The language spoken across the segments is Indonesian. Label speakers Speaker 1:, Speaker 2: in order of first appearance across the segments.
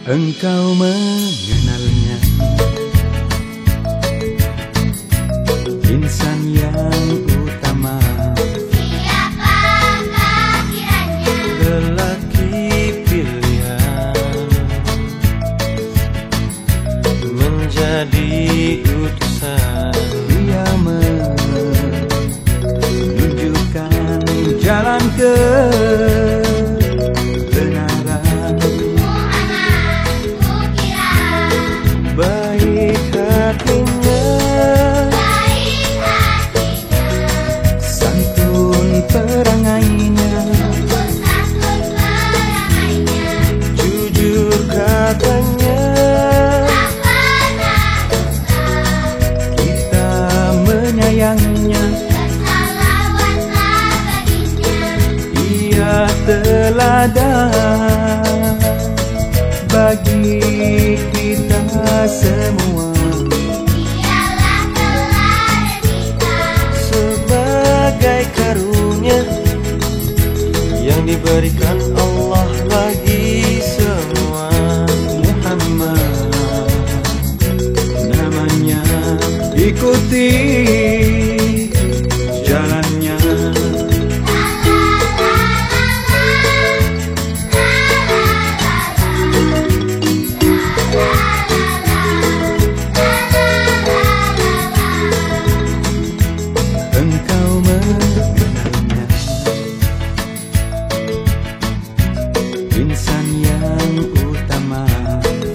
Speaker 1: Engkau mengenalnya, insan yang utama.
Speaker 2: Siapakah kiranya?
Speaker 1: Lelaki pilihan menjadi utusan. Dia menunjukkan jalan kebenaran.
Speaker 2: Muhammad kukira
Speaker 1: Baik hatinya,
Speaker 2: baik hatinya,
Speaker 1: santun perangainya,
Speaker 2: santun perangainya,
Speaker 1: jujur katanya.
Speaker 2: tak pernah dusta,
Speaker 1: Kita menyayanginya,
Speaker 2: bersalawatlah baginya.
Speaker 1: ia teladan bagi kita semua.
Speaker 2: Dialah teladan kita,
Speaker 1: Sebagai karunia yang diberikan Allah bagi semua. Muhammad namanya, ikuti jalannya. Engkau mengenalnya, insan yang utama.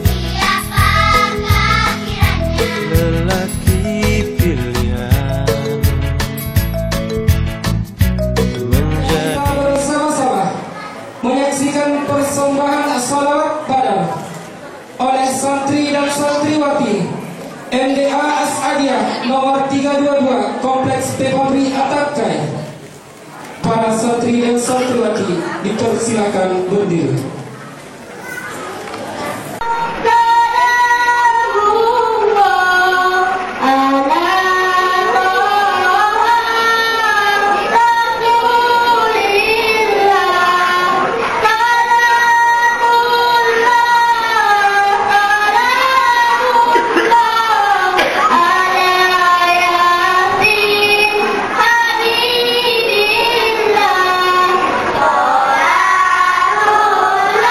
Speaker 2: siapakah kiranya?
Speaker 1: Lelaki pilihan menjadi.
Speaker 3: Kita bersama-sama menyaksikan persembahan salawat badal oleh santri dan santriwati MDA As'adiyah nomor 322 Kompleks Pepabri Atakai. Para santri dan santriwati dipersilakan berdiri.
Speaker 2: Habibillah,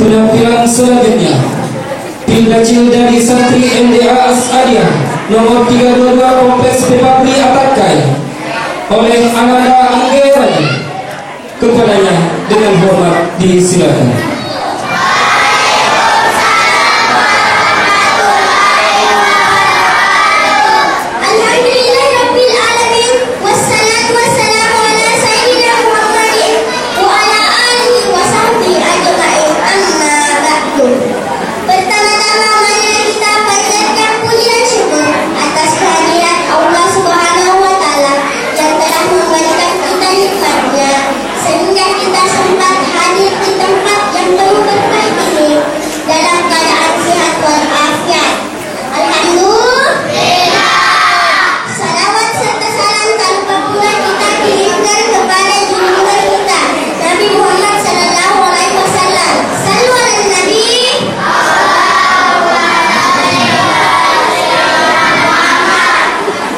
Speaker 3: Penampilan selanjutnya, tim kecil dari santri MDA Asadiah nomor 322 Kompleks Pepabri Atakai oleh Ananda Anggerani. Kepadanya dengan hormat disilakan.
Speaker 2: Sehingga kita sempat hadir di tempat yang penuh berkah ini dalam keadaan sehat walafiat. Alhamdulillah. Salawat serta salam tanpa pula kita kirimkan kepada junjungan kita Nabi Muhammad sallallahu alaihi wasallam. Sallu ala Nabi.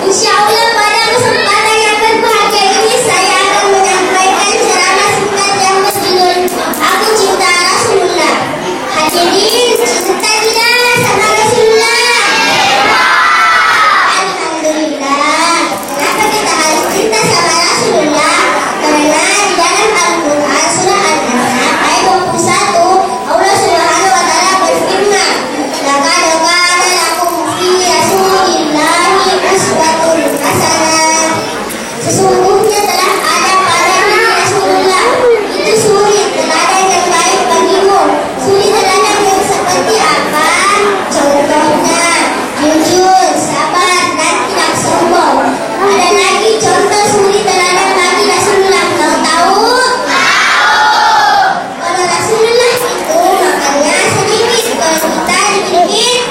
Speaker 2: Insyaallah pada kesempatan yang berbahagia ini saya akan menyampaikan ceramah singkat yang berjudul Aku Cinta Rasulullah. Hadirin, cinta tidak sama Rasulullah? Alhamdulillah. Kenapa kita harus cinta sama Rasulullah? Karena di dalam Al-Quran surah An-Nisa ayat 21 Allah Subhanahu wa taala berfirman, "Laqad kana lakum fi Rasulillahi uswatun hasanah." Sesungguhnya telah ada pada diri Rasulullah itu suri teladan yang baik bagimu. Suri teladan yang seperti apa? Contohnya jujur, sabar, dan tidak sombong. Ada lagi contoh suri teladan bagi Rasulullah. Mau tahu? Kalau Rasulullah itu makannya sedikit, kalau kita dikit-dikit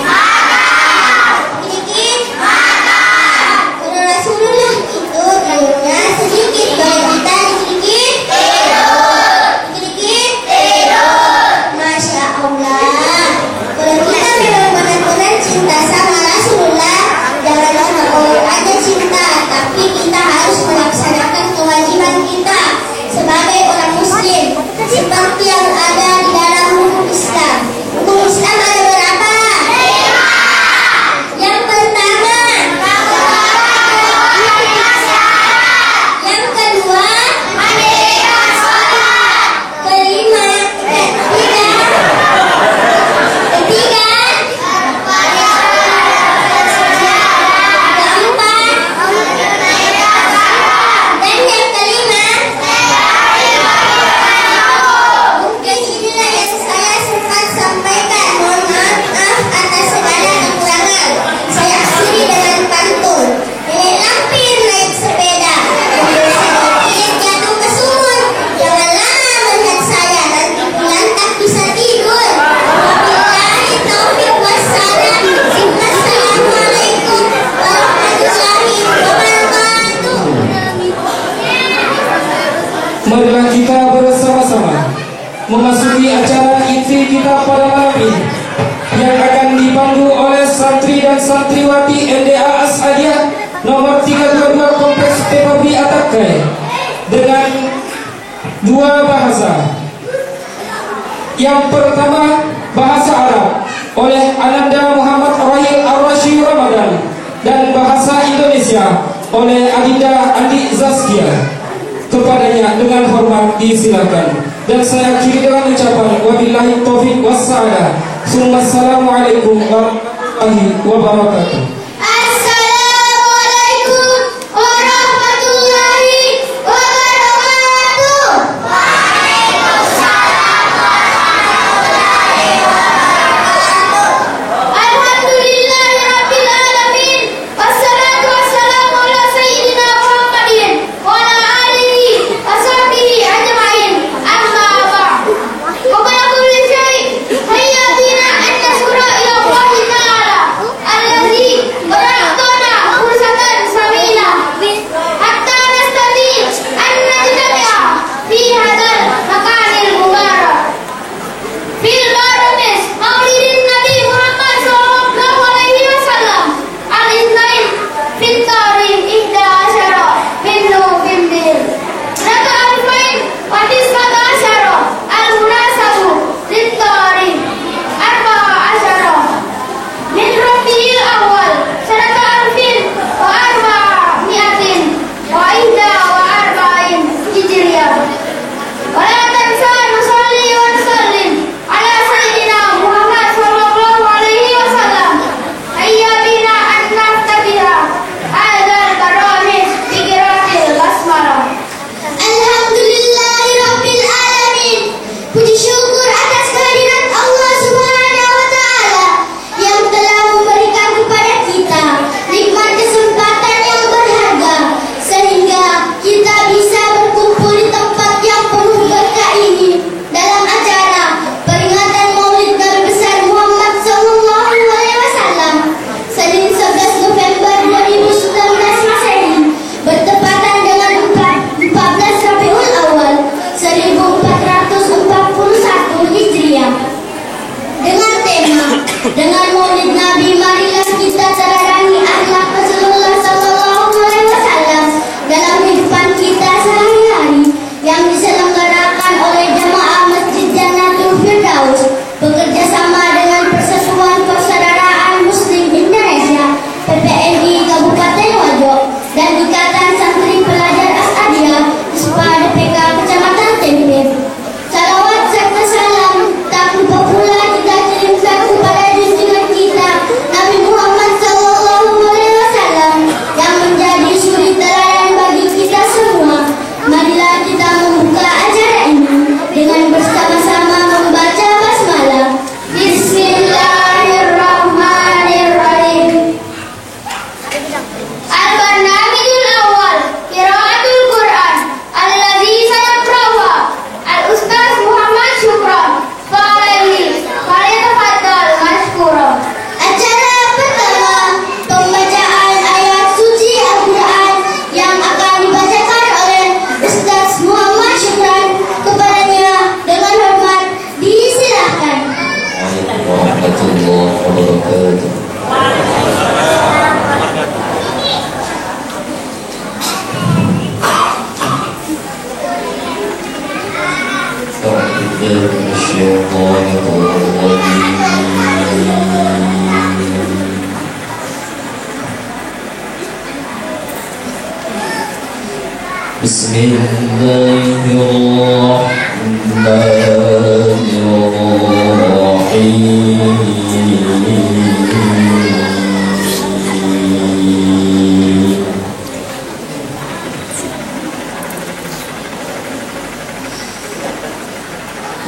Speaker 2: dikit. Kalau Rasulullah itu tidurnya sedikit, kalau kita dikit-dikit tidur. Masya Allah. Kalau kita memang benar-benar cinta sama Rasulullah, janganlah ngomong aja cinta, tapi kita harus melaksanakan kewajiban kita sebagai orang Muslim seperti yang ada di dalam hukum Islam. Hukum Islam ada berapa? Yang pertama, yang kedua, kelima, ketiga, keempat, dan yang kelima. Mungkin inilah yang saya sempat sampaikan. Mohon maaf atas segala kekurangan. Saya akhiri dengan pantun. Nenek lampir naik sepeda, mobil sedikit jatuh ke sumur. Jangan lama melihat saya, nanti pulang tak bisa tidur. Wabillahi taufiq wassalam. Assalamualaikum warahmatullahi wabarakatuh.
Speaker 3: Marilah kita bersama-sama memasuki acara inti kita pada malam ini yang akan dipandu oleh santri dan santriwati MDA Asadiah nomor 322 Kompleks Pepabri Atakai dengan dua bahasa. Yang pertama bahasa Arab oleh Ananda Muhammad Rahil Ar-Rashi Ramadan dan bahasa Indonesia oleh Adinda Andi Zaskia. Kepadanya dengan hormat disilakan. Dan saya akhiri dengan ucapan wabillahi taufiq wassalam. Assalamualaikum warahmatullahi wabarakatuh.
Speaker 2: Assalamualaikum warahmatullahi wabarakatuh. Alhamdulillahirabbil alamin. Wassalatu wassalamu ala sayyidina Muhammadin wa ala alihi washabbihi ajmain. Amma ba'd. Qabla kulli syai' hayya bina an nashkura ila Allah ta'ala alladzi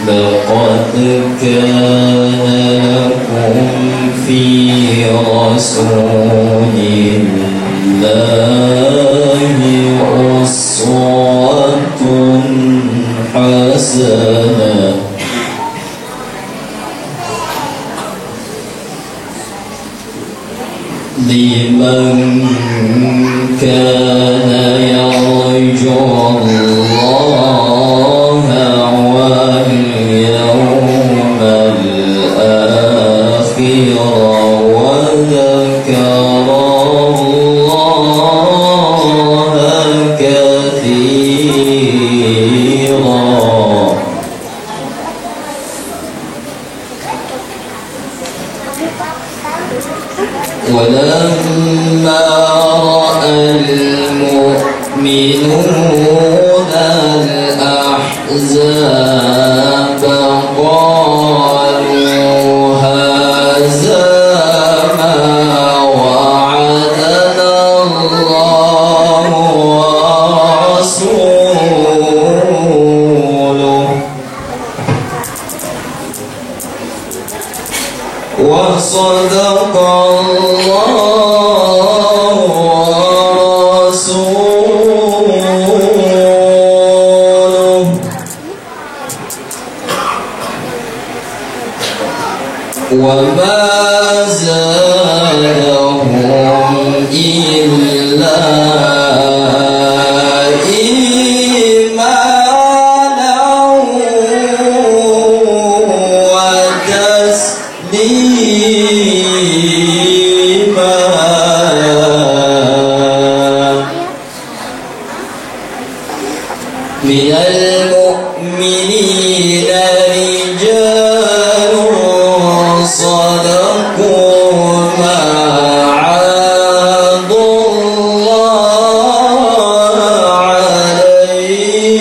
Speaker 4: لقد كان لكم في رسول الله أسوة حسنة لمن كان يرجو الله واليوم الآخر وذكر الله كثيرا. ولما رأى المؤمنون الأحزاب قالوا هذا ما وعدنا الله ورسوله وصدق الله ورسوله وما زادهم إلا إيمانا وتسليما. من المؤمنين رجال صدقوا ما عاهدوا الله عليه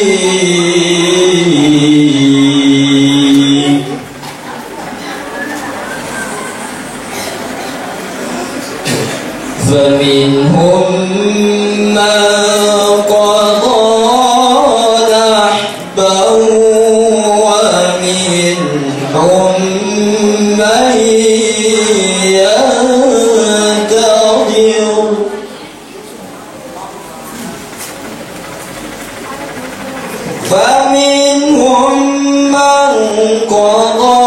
Speaker 4: فمنهم من قضى نحبه ومنهم من ينتظر فمنهم من قضى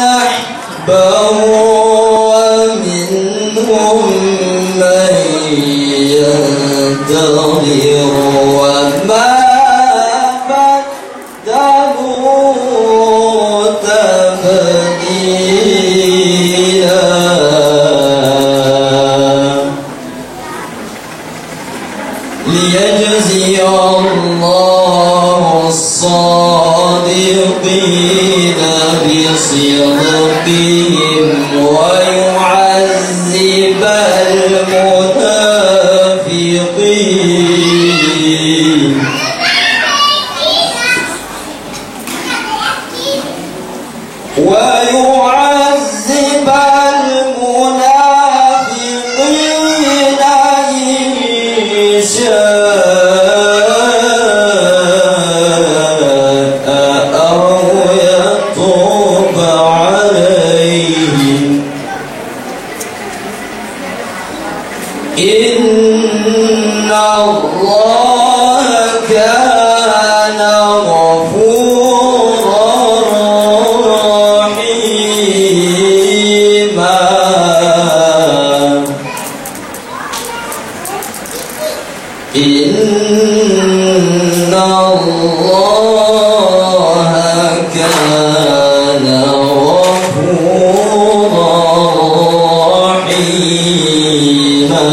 Speaker 4: نحبه ومنهم من ينتظر وما بدلوا تبديلا. ليجزي الله الصادقين بصدقهم ويعذب المنافقين ويعذب المنافقين إن شاء أو يتوب عليهم إن الله كان غفورا رحيما. إن الله كان غفورا رحيما.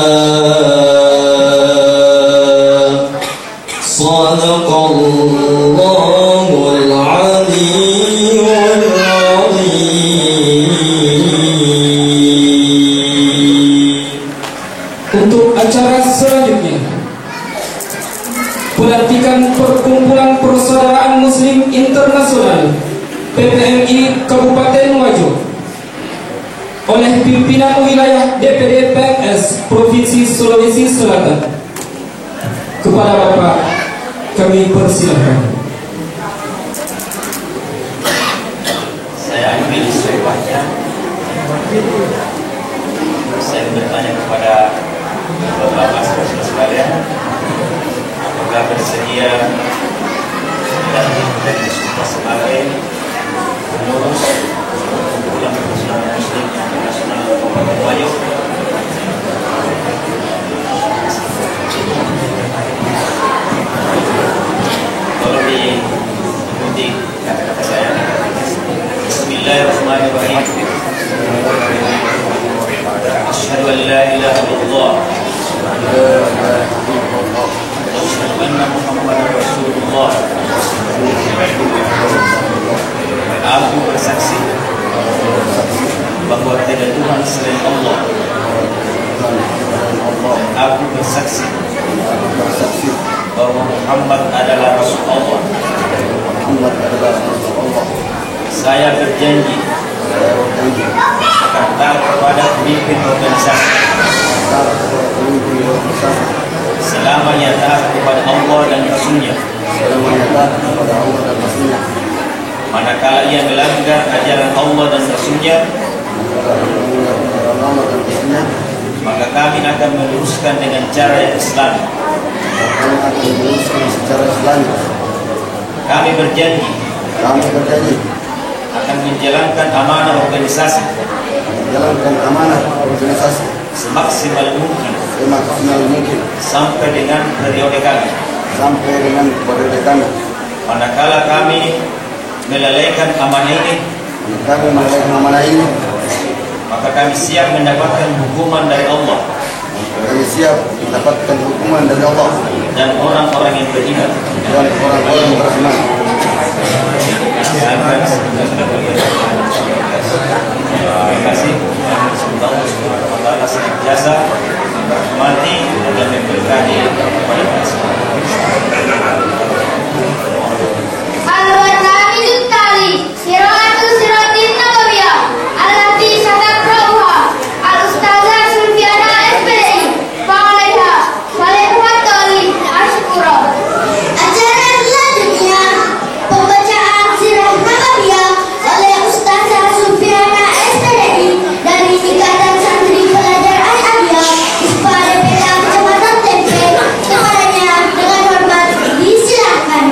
Speaker 4: صدق الله العلي العظيم.
Speaker 3: Untuk acara selanjutnya Pelantikan Perkumpulan Persaudaraan Muslim Internasional PPMI Kabupaten Wajo oleh pimpinan wilayah DPD PMS Provinsi Sulawesi Selatan. Kepada Bapak kami persilahkan.
Speaker 5: Saya ambil sumpahnya. Saya bertanya kepada Bapak saudara sekalian, apakah bersedia dan disumpah sebagai pengurus Perkumpulan Persaudaraan Muslim Internasional Kabupaten Wajo? Tolong diikuti kata-kata saya. Bismillahirrahmanirrahim. Asyhadu an la ilaha illallah wa asyhadu anna Muhammadar Rasulullah. Aku bersaksi bahwa tiada Tuhan selain Allah. Aku bersaksi bahwa Muhammad adalah Rasul Allah. Saya berjanji akan taat kepada pemimpin organisasi selama ia taat kepada Allah dan Rasulnya. Manakala ia melanggar ajaran Allah dan Rasulnya, maka kami akan meluruskan dengan cara yang Islami. Kami berjanji akan menjalankan amanah organisasi semaksimal mungkin sampai dengan periode kami. Manakala kami melalaikan amanah ini, maka kami siap mendapatkan hukuman dari Allah dan orang-orang yang beriman. Terima kasih. Allah Subhanahu wa taala senantiasa merahmati dan memberkahi kepada kita semua.
Speaker 2: Al-Warnamidut Tali Siratul Siratin Nabawiyah Allati Satakrauha Al-Ustazah Sulfiana SPDI Fa'alaiha Falaihuat Tali Ashkura. Acara selanjutnya pembacaan Sirah Nabawiyah oleh Ustazah Sulfiana SPDI dari Ikatan Santri Pelajar Al-Adiyah ISPA DPK Kecamatan Tempe. Kepadanya dengan hormat disilakan.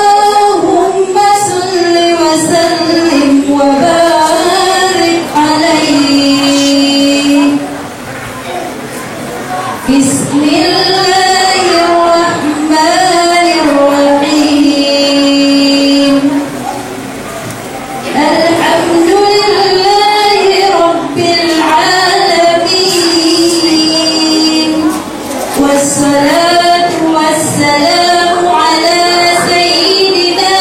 Speaker 6: Allahumma salli wa sallim wa barik alaihi. Bismillahirrahmanirrahim. Alhamdulillahi rabbil alamin. Wassalatu wassalamu ala sayyidina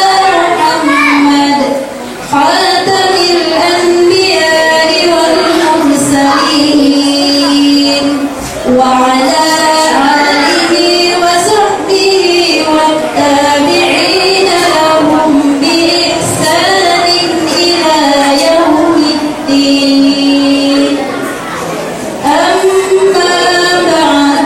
Speaker 6: Muhammad khatamil anbiya'i wal mursalin wa ala alihi wa sahbihi wat tabi'ina lahum bi ihsanin ila yaumiddin. Amma ba'd.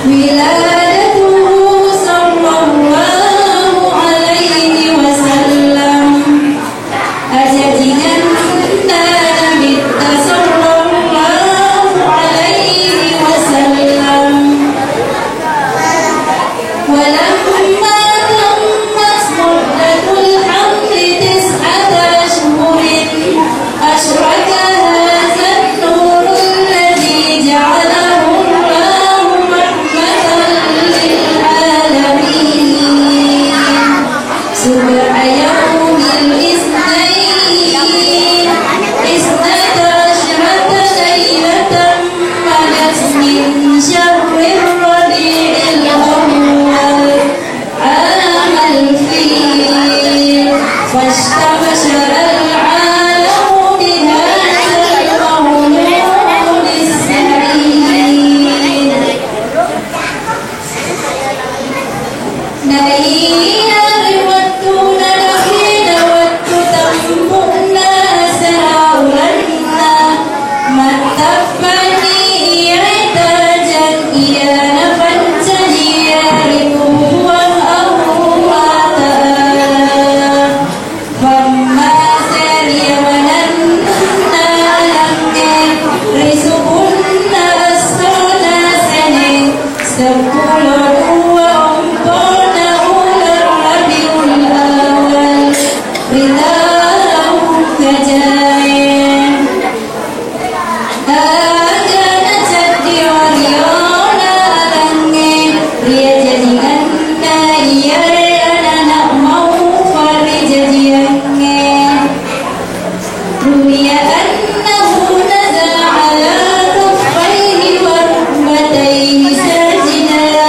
Speaker 6: Wiladatuhu sallallahu alaihi wasallam. بشر العالم بهذا المولود السعيد نرينا الودون نخيل والتتنبؤنا سراولنا من تبني عتاجا يا نفنتني يعرفه الله تعالى فما سري وننا لمن رزقنا السنة سنين سبقنا وأمطرنا أولى الربيع الأول رضاهم كجاين أكان جدي وريونا لنين ريجدنا يرينا نأمه فرجدينين روي أنه نزل على كفيه وركبتيه ساجدا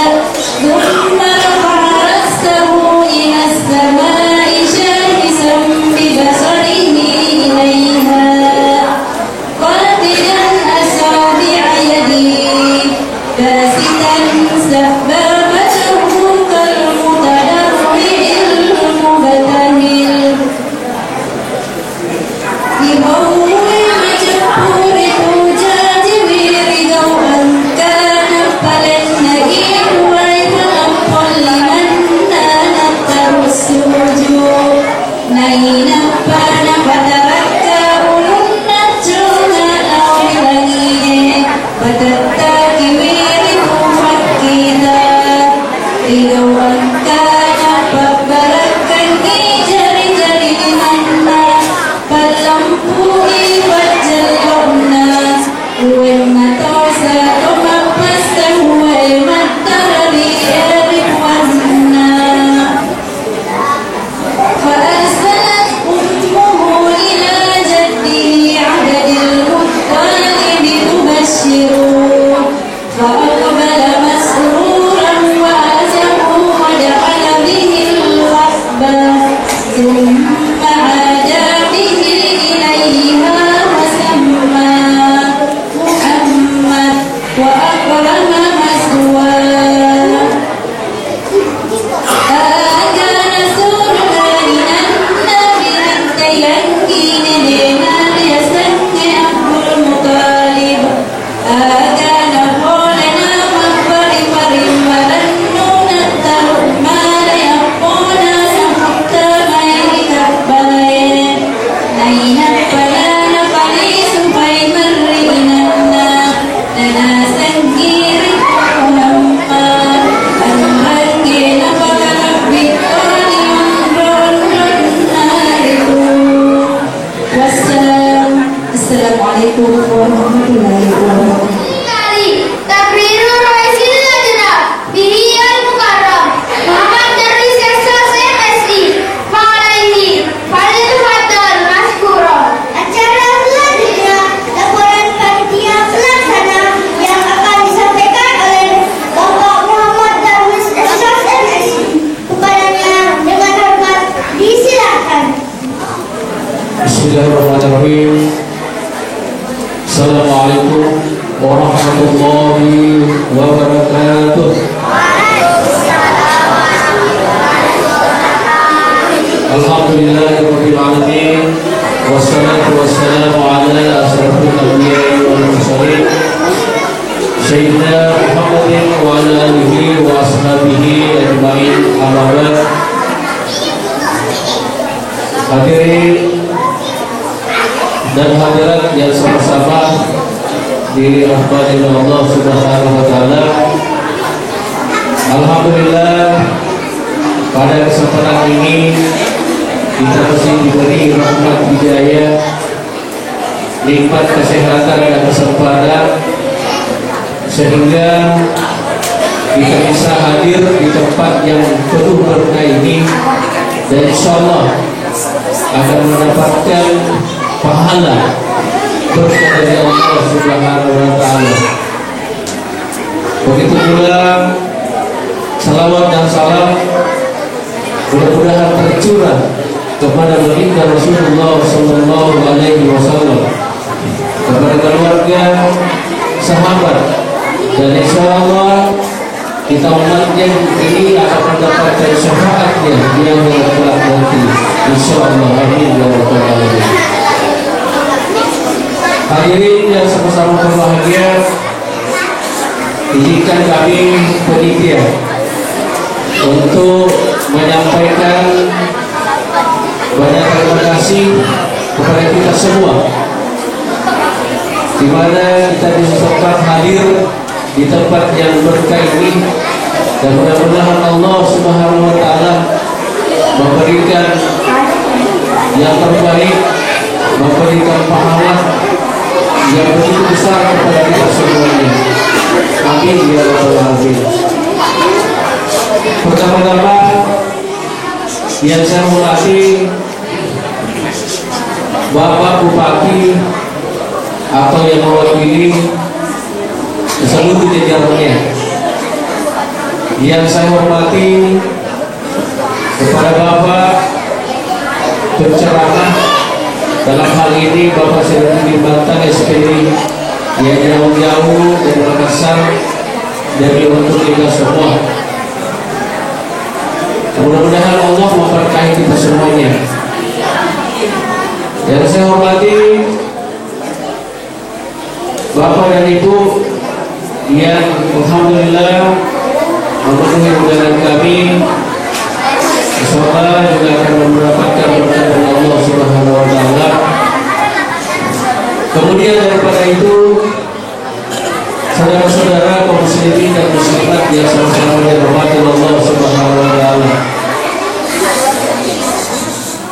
Speaker 6: ثم رفع رأسه إلى السماء شاخصا ببصره إليها قابلا أصابع يديه باسطا سبابته كالمتنفع المبتهل بموضع جبور توجات برضا كان فلنهيه ويتنقل لمن ننتر السجود نينا فانا فتركا أولنا الجنة أولانيه فتتاكي ويرث فكيدا رضا كان فبركني جري جري لمنا Palampuhi wajal warnas Uwe matosa Oma pasta uwe matari erik warna Fa'arsalat ummuhu ila jaddihi Abdil Muttalib tubashiru Fa'aqbala masruran wa azamu wa ja'ala bihi al-wahba Thumma ada bihi ilayha wa samma Muhammad wa akrama maswa Aga rasulullah inanna birintayangin Dengan yasangnya Abdul Muttalib Aga naholena mapari-pari Maranuna taruh mala yapona Samukta mairi kabbain Naina palana pali supay marinanna Nanasan kiri Muhammad Anrangi napakalabit Kali umron nariku Wassalam Assalamualaikum warahmatullahi wabarakatuh
Speaker 2: Takbirul Raisil Lajna Bihiyal Mukarram Muhammad Darwis SS MSI Ma'alaihi Fadil Fadal Maskuro Acara selanjutnya laporan panitia pelaksana yang akan disampaikan oleh Bapak Muhammad Darwis SS MSI kepadanya dengan hormat disilakan.
Speaker 3: Bismillahirrahmanirrahim. Assalamualaikum warahmatullahi wabarakatuh. Alhamdulillahirabbil alamin wassalatu wassalamu ala asyrafil anbiya'i wal mursalin sayyidina Muhammadin wa ala alihi wa ashabihi ajma'in amma ba'd. Hadirin dan hadirat yang sama-sama dirahmati oleh Allah Subhanahu wa taala. Alhamdulillah pada kesempatan ini kita masih diberi rahmat hidayah, nikmat kesehatan dan kesempatan sehingga kita bisa hadir di tempat yang penuh berkah ini dan insyaallah akan mendapatkan pahala berkah dari Allah Subhanahu wa taala. Begitu pula salawat dan salam mudah-mudahan tercurah kepada baginda Rasulullah Sallallahu Alaihi Wasallam, kepada keluarga, sahabat, dan insya Allah kita umatnya ini akan mendapatkan syafaatnya yang kelak nanti. Insya Allah, amin ya rabbal alamin. Hadirin yang sama-sama berbahagia, izinkan kami panitia untuk menyampaikan banyak terima kasih kepada kita semua, di mana kita bisa sempat hadir di tempat yang berkah ini, dan mudah-mudahan Allah Subhanahu wa taala memberikan yang terbaik, memberikan pahala yang begitu besar kepada kita semuanya. Amin ya rabbal alamin. Pertama-tama yang saya hormati Bapak Bupati atau yang mewakili seluruh jajarannya, yang saya hormati kepada Bapak penceramah, dalam hal ini Bapak Sirajudin Bantan SPD yang jauh-jauh dari Makassar, dari untuk kita semua. Mudah-mudahan Allah memberkahi kita semuanya. Yang saya hormati Bapak dan Ibu yang alhamdulillah memenuhi undangan kami, insyaallah juga akan mendapatkan berkat dari Allah Subhanahu wa taala. Kemudian daripada itu, saudara-saudara kaum muslimin dan muslimat yang sama-sama dirahmati Allah Subhanahu wa taala.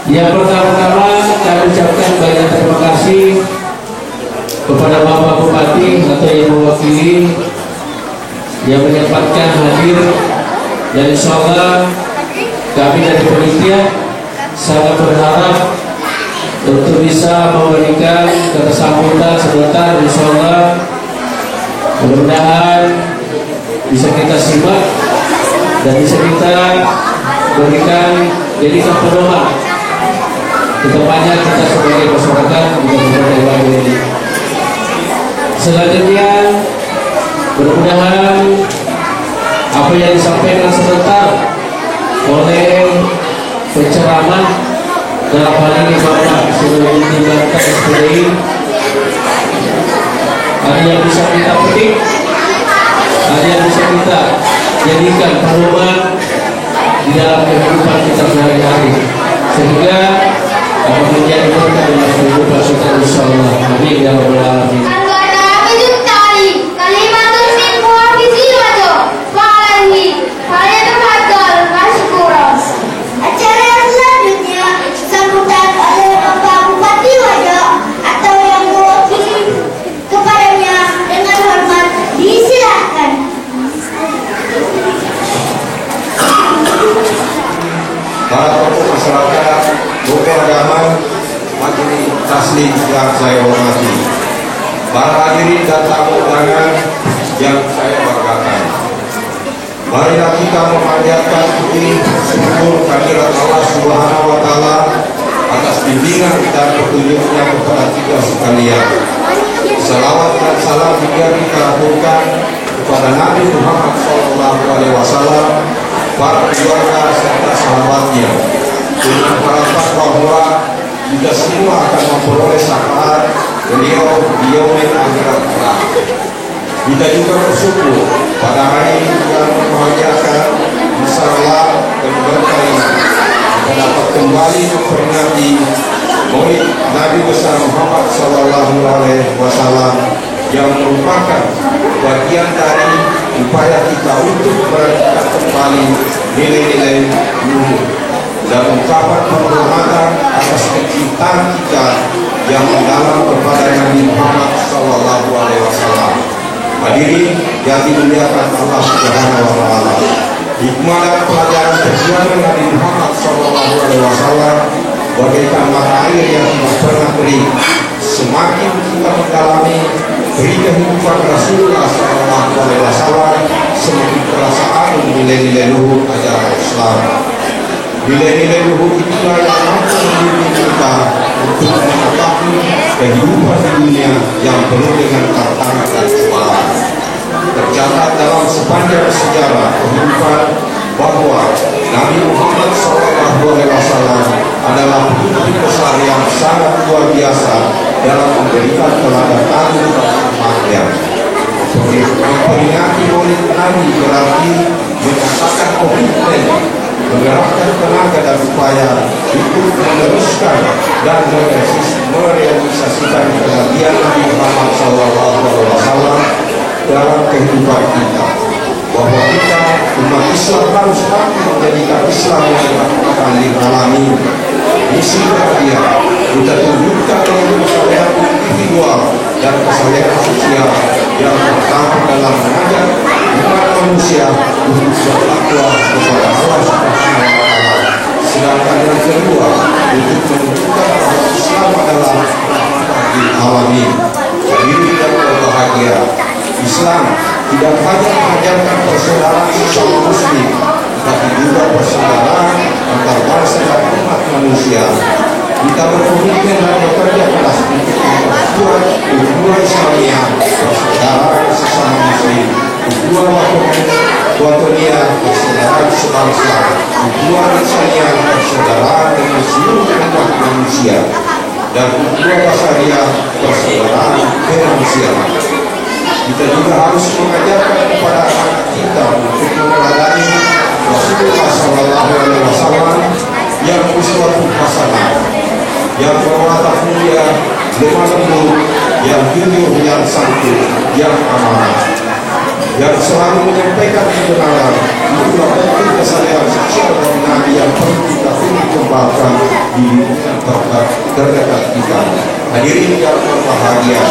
Speaker 3: Yang pertama-tama kami ucapkan banyak terima kasih kepada Bapak Bupati atau yang mewakili yang menyempatkan hadir, dan insyaallah kami dari panitia sangat berharap untuk bisa memberikan kata sambutan sebentar. Insyaallah mudah-mudahan bisa kita simak dan bisa kita berikan jadikan pedoman kedepannya kita sebagai masyarakat di Kabupaten ini. Selanjutnya mudah-mudahan apa yang disampaikan sebentar oleh penceramah dalam hal ini Bapak Sirajudin Bantan SPDI ada yang bisa kita petik, ada yang bisa kita jadikan pedoman di dalam kehidupan kita sehari-hari, sehingga akan menjadi berkah dalam kehidupan kita insyaallah. Amin ya rabbal alamin.
Speaker 2: Acara selanjutnya sambutan oleh Bapak Bupati Wajo atau yang mewakili kepadanya dengan hormat disilakan.
Speaker 7: Para tokoh masyarakat, tokoh agama, majelis taslim yang saya hormati, para hadirin dan tamu undangan yang saya banggakan. Marilah kita memanjatkan puji syukur kehadirat Allah Subhanahu wa taala atas bimbingan dan petunjuknya kepada kita sekalian. Salawat dan salam juga kita aturkan kepada Nabi Muhammad SAW, para keluarga serta sahabatnya, dengan harapan bahwa kita semua akan memperoleh syafaat beliau di yaumil akhirat kelak. Kita juga bersyukur pada hari yang membahagiakan, insyaallah dan berkah ini kita dapat kembali memperingati Maulid Nabi besar Muhammad SAW, yang merupakan bagian dari upaya kita untuk merekatkan kembali nilai-nilai luhur dan ungkapan penghormatan atas kecintaan kita yang mendalam kepada Nabi Muhammad SAW. Hadirin yang dimuliakan Allah Subhanahu wa taala, hikmah dan pelajaran perjuangan Nabi Muhammad SAW bagaikan mata air yang tidak pernah kering. Semakin kita mendalami beri kehidupan Rasulullah SAW, semakin terasa agung nilai-nilai luhur ajaran Islam. Nilai-nilai luhur itulah yang mampu membimbing kita kehidupan di dunia yang penuh dengan tantangan dan cobaan. Tercatat dalam sepanjang sejarah kehidupan bahwa Nabi Muhammad SAW adalah pemimpin besar yang sangat luar biasa dalam memberikan teladan tangguh bagi umatnya. Memperingati Maulid Nabi berarti menyatakan komitmen, menggerakkan tenaga dan upaya untuk meneruskan dan merealisasikan kenabian Nabi Muhammad SAW dalam kehidupan kita. Bahwa kita umat Islam harus mampu menjadikan Islam yang rahmatan lil alamin. Misi dia kita tunjukkan melalui kesalahan individual dan kesalahan sosial yang pertama dalam mengajak umat manusia untuk bertakwa kepada Allah Subhanahu wa Ta'ala. Sedangkan yang kedua untuk menunjukkan bahwa Islam adalah rahmatan lil alamin. Hadirin yang berbahagia, Islam tidak hanya mengajarkan persaudaraan sesama muslim, tetapi juga persaudaraan antar bangsa dan umat manusia. Kita berkomitmen dan bekerja keras untuk memperkuat ukhuwah Islamiyah, persaudaraan sesama muslim, ukhuwah watoniyah, persaudaraan sebangsa, ukhuwah insaniyah, persaudaraan dengan seluruh umat manusia, dan ukhuwah basariyah, persaudaraan kemanusiaan. Kita juga harus mengajarkan kepada anak kita untuk meneladani Rasulullah SAW yang uswatun hasanah, yang berwatak mulia, lemah lembut, yang jujur, yang santun, yang amanah, yang selalu menyampaikan kebenaran. Itulah bentuk kesalahan sosial dari Nabi yang perlu kita kembangkan di dunia terdekat kita. Hadirin yang berbahagia,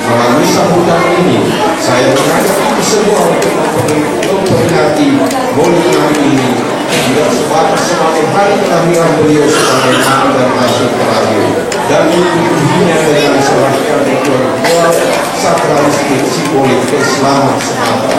Speaker 7: melalui sambutan ini saya mengajak kita semua untuk memperingati Maulid Nabi ini tidak sebatas sebagai hari kelahiran beliau sebagai Nabi dan Rasul terakhir, dan mengikutinya dengan serangkaian ritual sakralistik simbolik keislaman semata,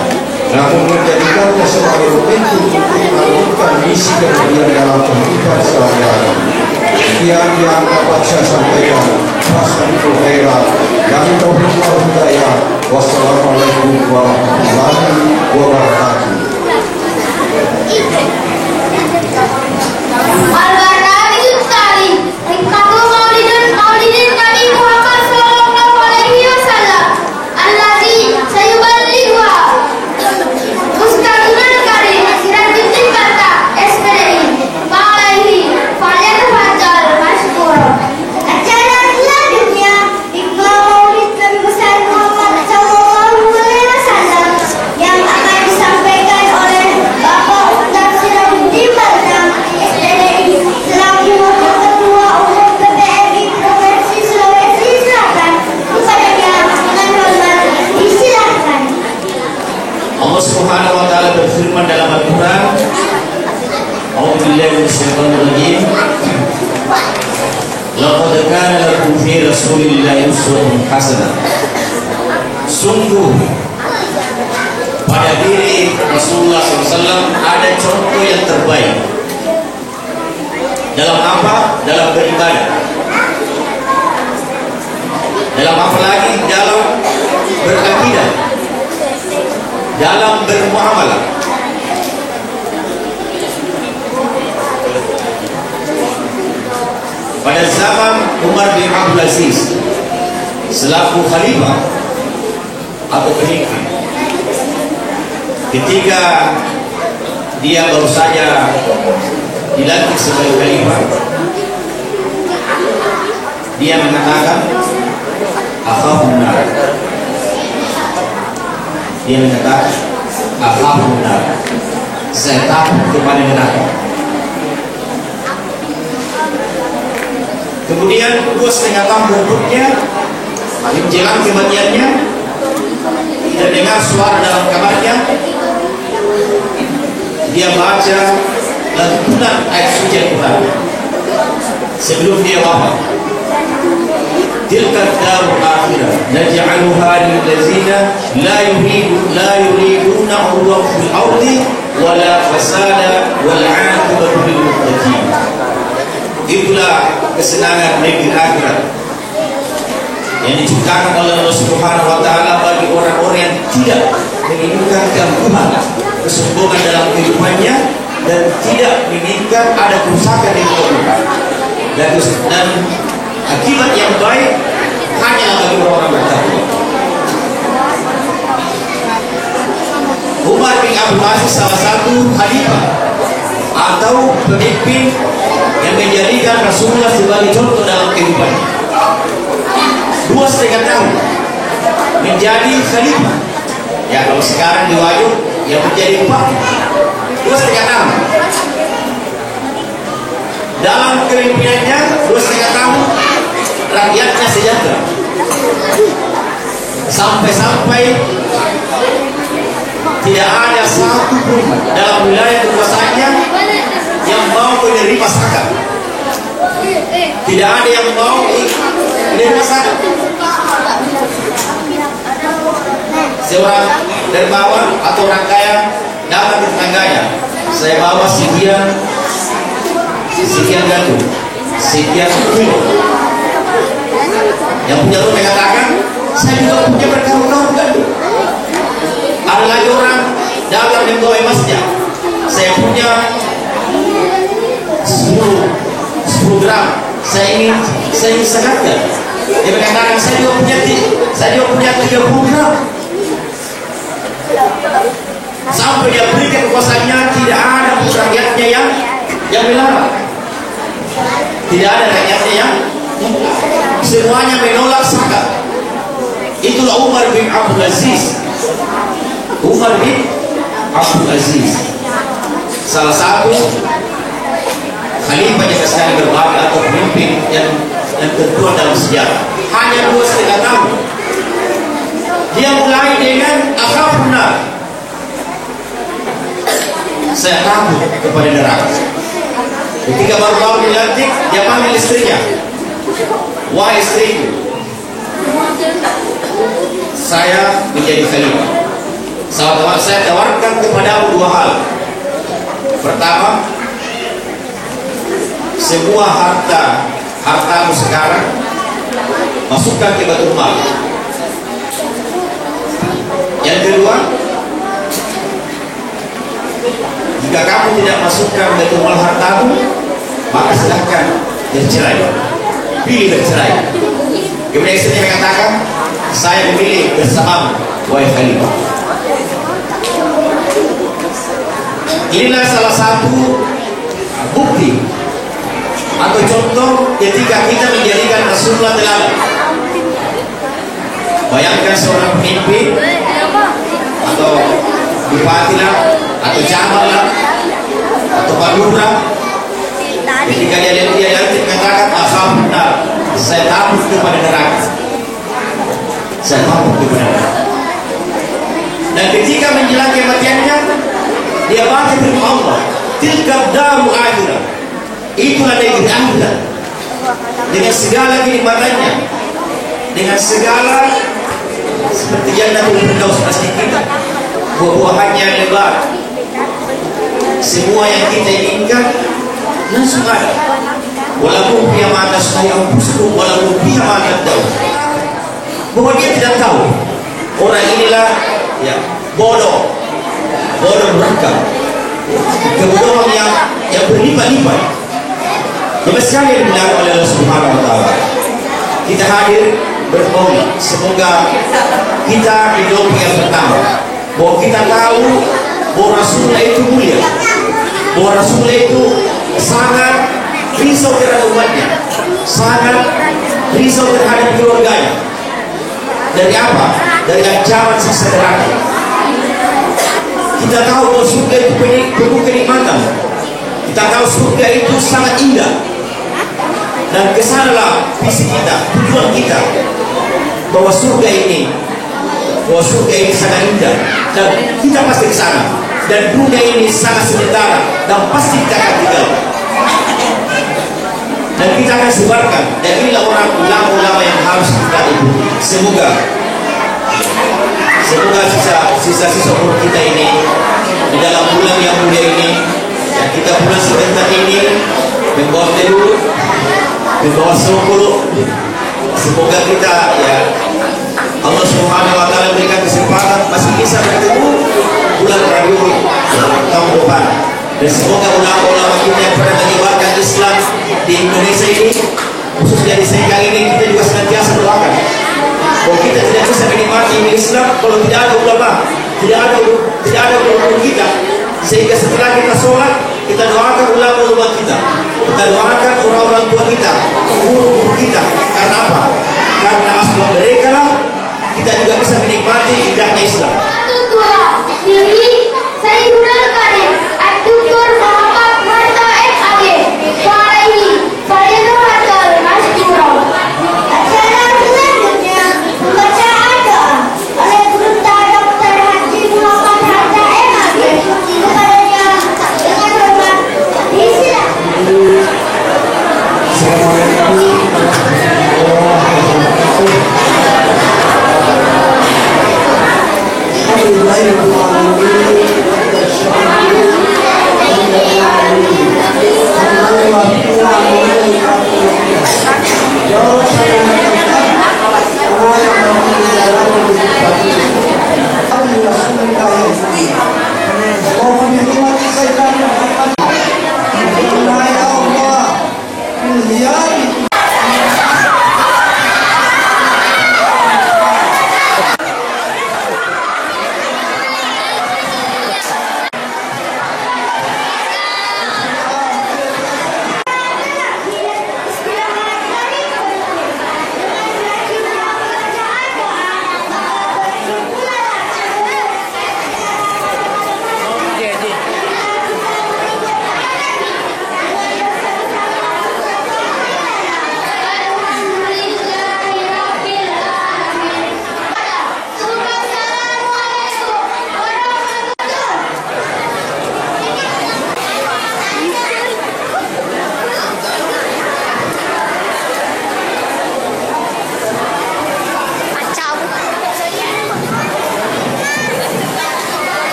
Speaker 7: namun menjadikannya sebagai momentum untuk melakukan misi kemudian dalam kehidupan sehari-hari. Sekian yang dapat saya sampaikan. Wassalamualaikum warahmatullahi wabarakatuh. Wassalamualaikum warahmatullahi wabarakatuh.
Speaker 3: Laqad kana lakum fi Rasulillahi uswatun hasanah. Sungguh pada diri Rasulullah SAW ada contoh yang terbaik. Dalam apa? Dalam beribadah. Dalam apa lagi? Dalam berakidah, dalam bermuamalah. Pada zaman Umar bin Abdul Aziz selaku khalifah atau pemimpin, ketika dia baru saja dilantik sebagai khalifah, dia mengatakan akhafun nar. Dia mengatakan akhafun nar, saya takut kepada neraka. Kemudian 2,5 tahun berikutnya, menjelang kematiannya, terdengar suara dalam kamarnya. Dia baca lantunan ayat suci Al-Quran sebelum dia wafat. Tilka darul akhirah naj'aluha lil ladzina la yuriduna 'uluwan fil ardi wala fasada wal 'aqibatu lil muttaqin. Itulah kesenangan negeri akhirat.
Speaker 8: yang diciptakan oleh Allah Subhanahu wa taala bagi orang-orang yang tidak menginginkan gangguan kesombongan dalam kehidupannya dan tidak menginginkan ada kerusakan di kehidupan. Dan akibat yang baik hanya bagi orang-orang bertakwa. Umar bin Abdul Aziz salah satu khalifah atau pemimpin yang menjadikan Rasulullah sebagai contoh dalam kehidupannya. 2,5 tahun menjadi khalifah. Ya kalau sekarang diwajib yang menjadi bupati. 2,5 tahun. Dalam kepemimpinannya 2,5 tahun rakyatnya sejahtera. Sampai-sampai tidak ada satu pun dalam wilayah kekuasaannya yang mau menerima zakat. Tidak ada yang mau menerima zakat. Seorang dermawan atau orang kaya datang ke tetangganya, saya bawa sekian gandum, sekian kilo. Yang punya rumah mengatakan, saya juga punya berkahun-kahun gandum. Ada lagi orang datang membawa emasnya, saya punya 10 gram, saya ingin zakatkan. Dia mengatakan saya juga punya 30 gram. Sampai dia berikan kekuasaannya, tidak ada rakyatnya yang melarang. Tidak ada rakyatnya yang semuanya menolak zakat. Itulah Umar bin Abdul Aziz. Umar bin Abdul Aziz, salah satu khalifah yang sekali berbagi atau pemimpin yang tertua dalam sejarah. Hanya 2,5 tahun. Dia mulai dengan akhafna, saya takut kepada neraka. Ketika baru dilantik, dia panggil istrinya, wahai istriku, saya menjadi khalifah. Saya tawarkan kepadamu 2 hal. Pertama, semua hartamu sekarang masukkan ke Baitul Mal. Yang kedua, jika kamu tidak masukkan Baitul Mal hartamu, maka silahkan bercerai. Pilih bercerai. Kemudian istrinya mengatakan, saya memilih bersamamu, wahai khalifah. Inilah salah satu bukti atau contoh ketika kita menjadikan Rasulullah teladan. Bayangkan seorang pemimpin atau bupati lah, atau camat lah, atau Pak Lurah, ketika dia mengatakan alhamdulillah, saya takut kepada neraka. Saya takut kepada neraka. Dan ketika menjelang kematiannya, dia baca firman Allah, tilka daru akhirah, itulah negeri akhirat, dengan segala kenikmatannya, dengan segala seperti Jannatul Firdaus pasti kita, buah-buahannya yang lebar, semua yang kita inginkan langsung ada. Walaupun dia mata saya ampusku, walaupun dia mata tahu, bahwa dia tidak tahu orang inilah ya bodoh mereka, kebodohan yang berlipat-lipat. Jemaah sekalian yang dimuliakan oleh Allah Subhanahu wa taala, kita hadir bermohon semoga kita hidup yang pertama, bahwa kita tahu bahwa Rasulullah itu mulia, bahwa Rasulullah itu sangat risau terhadap umatnya, sangat risau terhadap keluarganya. Dari apa? Dari ancaman siksa neraka. Kita tahu bahwa surga itu penuh kenikmatan. Kita tahu surga itu sangat indah. Dan kesanalah visi kita, tujuan kita, bahwa surga ini sangat indah dan kita pasti ke sana. Dan dunia ini sangat sementara dan pasti kita akan tinggal. Dan kita akan sebarkan. Dan inilah orang ulama-ulama yang harus kita ikuti. Semoga sisa-sisa umur kita ini di dalam bulan yang mulia ini, yang kita bulan sebentar ini membawa telur, membawa sokolo. Semoga kita ya Dan semoga ulama-ulama kita yang pernah menyebarkan Islam di Indonesia ini, khususnya di Sengkang ini, kita juga senantiasa doakan. Kalau kita tidak bisa menikmati Islam kalau tidak ada ulama, tidak ada ulama kita. Sehingga setelah kita sholat, kita doakan ulama-ulama kita, kita doakan orang-orang tua kita, guru-guru kita. Karena apa? Karena asal mereka lah kita juga bisa menikmati indahnya Islam.